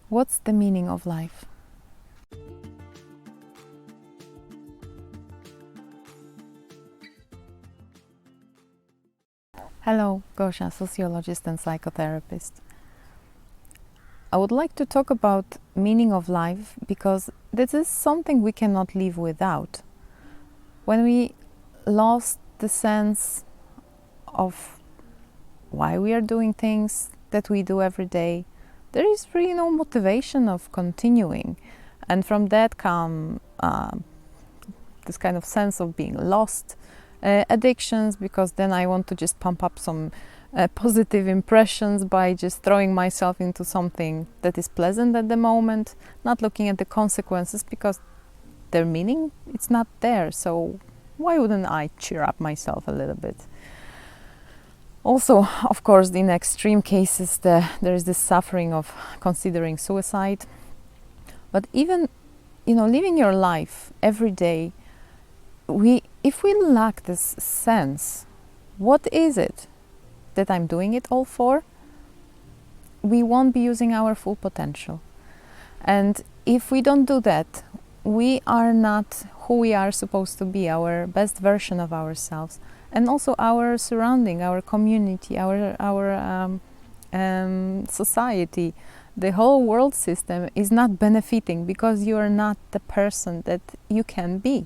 What's the meaning of life? Hello, Gosha, sociologist and psychotherapist. I would like to talk about meaning of life because this is something we cannot live without. When we lost the sense of why we are doing things that we do every day, there is really no motivation of continuing. And from that come this kind of sense of being lost, addictions, because then I want to just pump up some positive impressions by just throwing myself into something that is pleasant at the moment, not looking at the consequences because their meaning, it's not there. So why wouldn't I cheer up myself a little bit? Also, of course, in extreme cases, there is this suffering of considering suicide. But even, living your life every day, if we lack this sense, what is it that I'm doing it all for? We won't be using our full potential. And if we don't do that, we are not who we are supposed to be, our best version of ourselves. And also our surrounding, our community, our society, the whole world system is not benefiting because you are not the person that you can be.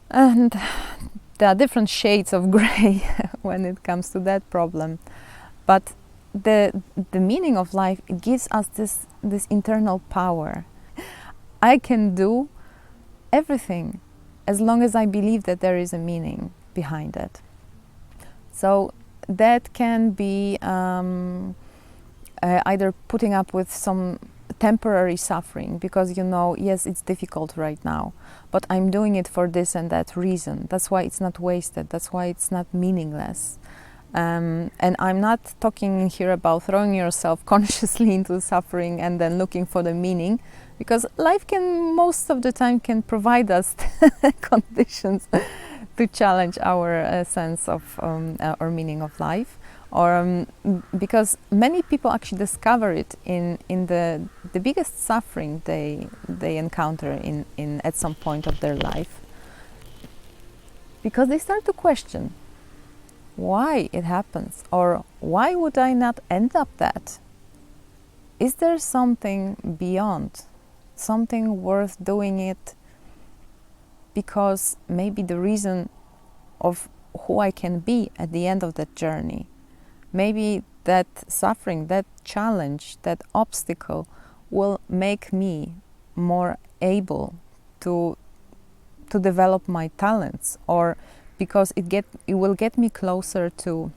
And there are different shades of gray when it comes to that problem. But the meaning of life, it gives us this internal power. I can do everything as long as I believe that there is a meaning behind it. So that can be either putting up with some temporary suffering because yes, it's difficult right now, but I'm doing it for this and that reason. That's why it's not wasted. That's why it's not meaningless. And I'm not talking here about throwing yourself consciously into suffering and then looking for the meaning, because life most of the time can provide us conditions to challenge our sense of or meaning of life. Or because many people actually discover it in the biggest suffering they encounter in at some point of their life, because they start to question why it happens, or why would I not end up that? Is there something beyond, something worth doing it? Because maybe the reason of who I can be at the end of that journey, maybe that suffering, that challenge, that obstacle will make me more able to develop my talents, or because it will get me closer to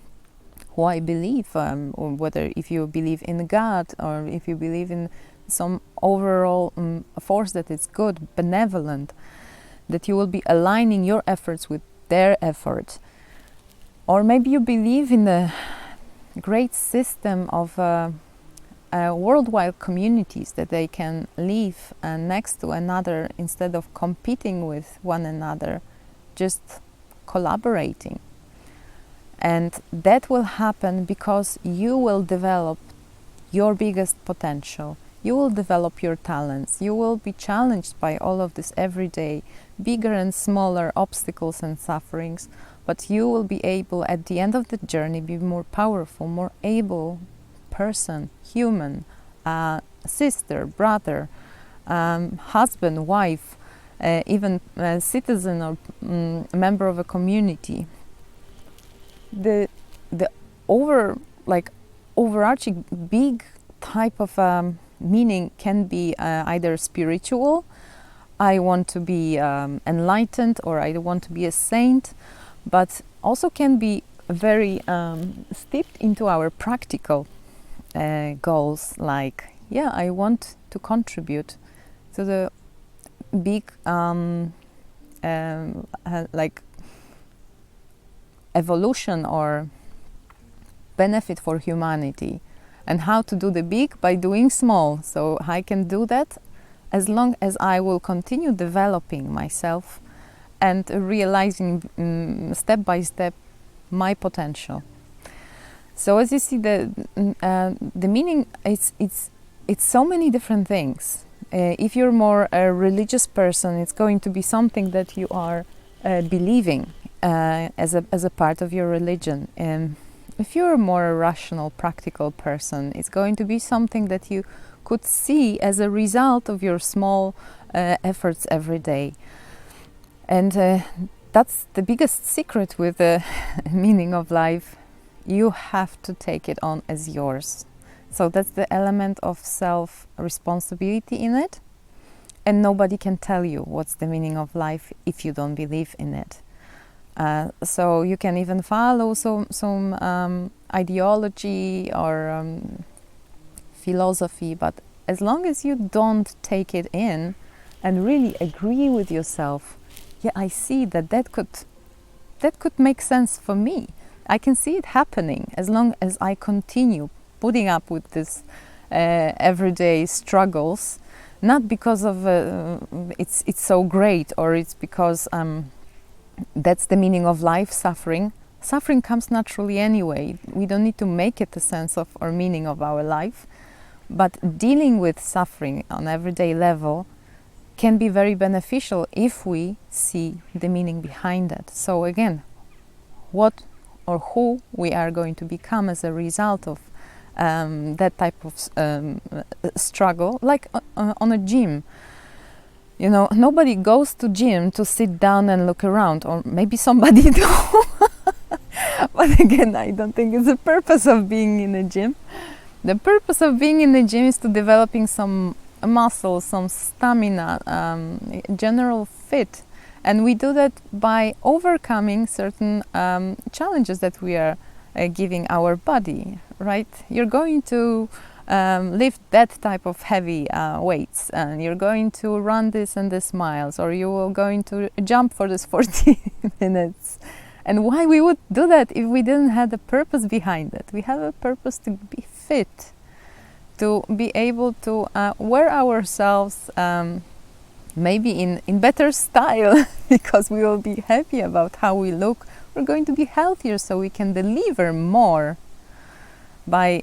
who I believe, or whether if you believe in God or if you believe in some overall force that is good, benevolent, that you will be aligning your efforts with their effort. Or maybe you believe in the great system of worldwide communities that they can live next to another instead of competing with one another, just collaborating. And that will happen because you will develop your biggest potential. You will develop your talents. You will be challenged by all of this every day, bigger and smaller obstacles and sufferings. But you will be able, at the end of the journey, be more powerful, more able person, human, sister, brother, husband, wife, even a citizen or member of a community. The overarching big type of meaning can be either spiritual. I want to be enlightened, or I want to be a saint, but also can be very steeped into our practical goals, like I want to contribute to the big like evolution or benefit for humanity, and how to do the big by doing small. So I can do that as long as I will continue developing myself and realizing step by step my potential. So as you see, the meaning, it's so many different things. If you're more a religious person, it's going to be something that you are believing as a part of your religion. If you're a more rational, practical person, it's going to be something that you could see as a result of your small efforts every day. And that's the biggest secret with the meaning of life. You have to take it on as yours. So that's the element of self-responsibility in it. And nobody can tell you what's the meaning of life if you don't believe in it. So you can even follow some ideology or philosophy, but as long as you don't take it in and really agree with yourself, yeah, I see that could make sense for me. I can see it happening as long as I continue putting up with this everyday struggles, not because of it's so great, or it's because that's the meaning of life. Suffering comes naturally anyway. We don't need to make it the sense of or meaning of our life, but dealing with suffering on everyday level can be very beneficial if we see the meaning behind it. So again, what or who we are going to become as a result of that type of struggle, like on a gym. You know, nobody goes to gym to sit down and look around, or maybe somebody do. But again, I don't think it's the purpose of being in a gym. The purpose of being in the gym is to developing some muscle, some stamina, general fit. And we do that by overcoming certain challenges that we are giving our body, right? You're going to lift that type of heavy weights, and you're going to run this and this miles, or you are going to jump for this 40 minutes. And why we would do that if we didn't have a purpose behind it? We have a purpose to be fit, to be able to wear ourselves maybe in better style because we will be happy about how we look. We're going to be healthier so we can deliver more by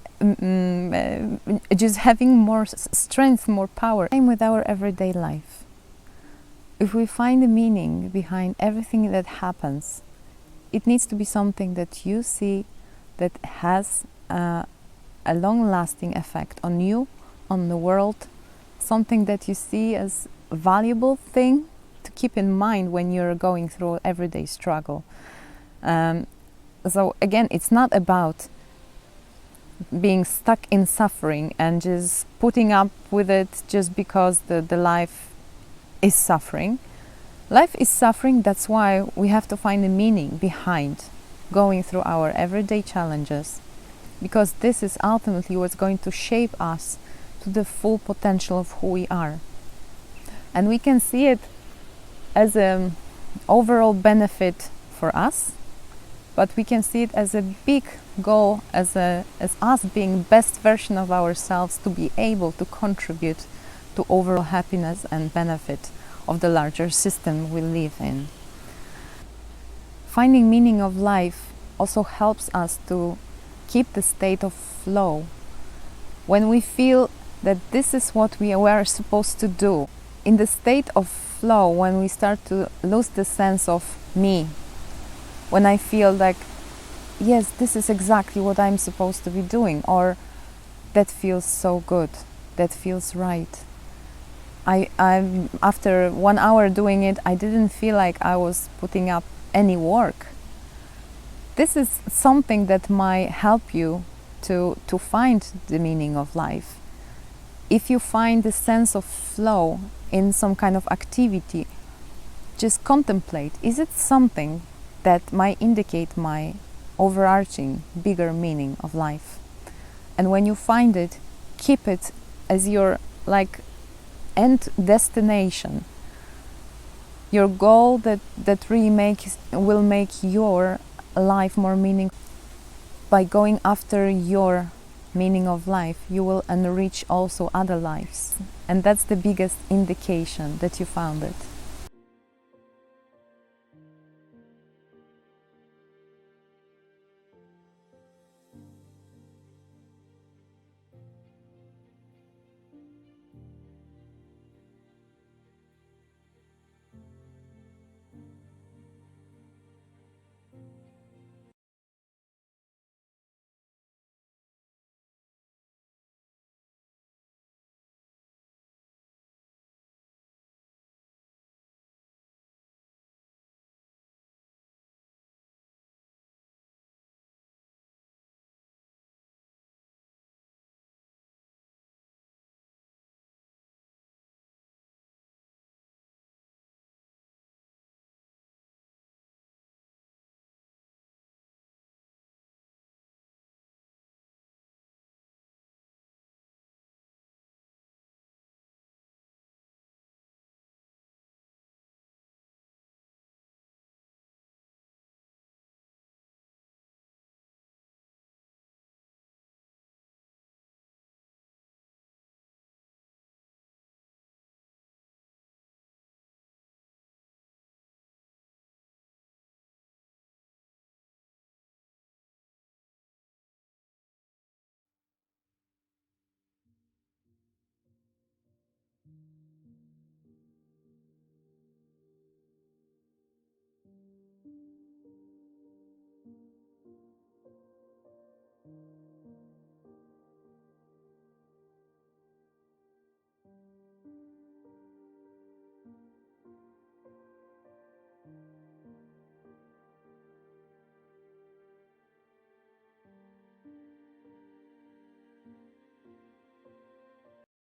just having more strength, more power. Same with our everyday life. If we find a meaning behind everything that happens, it needs to be something that you see that has a long-lasting effect on you, on the world, something that you see as a valuable thing to keep in mind when you're going through everyday struggle. So again, it's not about being stuck in suffering and just putting up with it just because the life is suffering. Life is suffering, that's why we have to find a meaning behind going through our everyday challenges, because this is ultimately what's going to shape us to the full potential of who we are. And we can see it as an overall benefit for us, but we can see it as a big goal, as us being best version of ourselves, to be able to contribute to overall happiness and benefit of the larger system we live in. Finding meaning of life also helps us to keep the state of flow. When we feel that this is what we are supposed to do, in the state of flow, when we start to lose the sense of me, when I feel like, yes, this is exactly what I'm supposed to be doing, or that feels so good, that feels right. I'm after 1 hour doing it, I didn't feel like I was putting up any work. This is something that might help you to find the meaning of life. If you find the sense of flow in some kind of activity, just contemplate, is it something that might indicate my overarching, bigger meaning of life? And when you find it, keep it as your end destination, your goal that really will make your life more meaningful. By going after your meaning of life, you will enrich also other lives, and that's the biggest indication that you found it.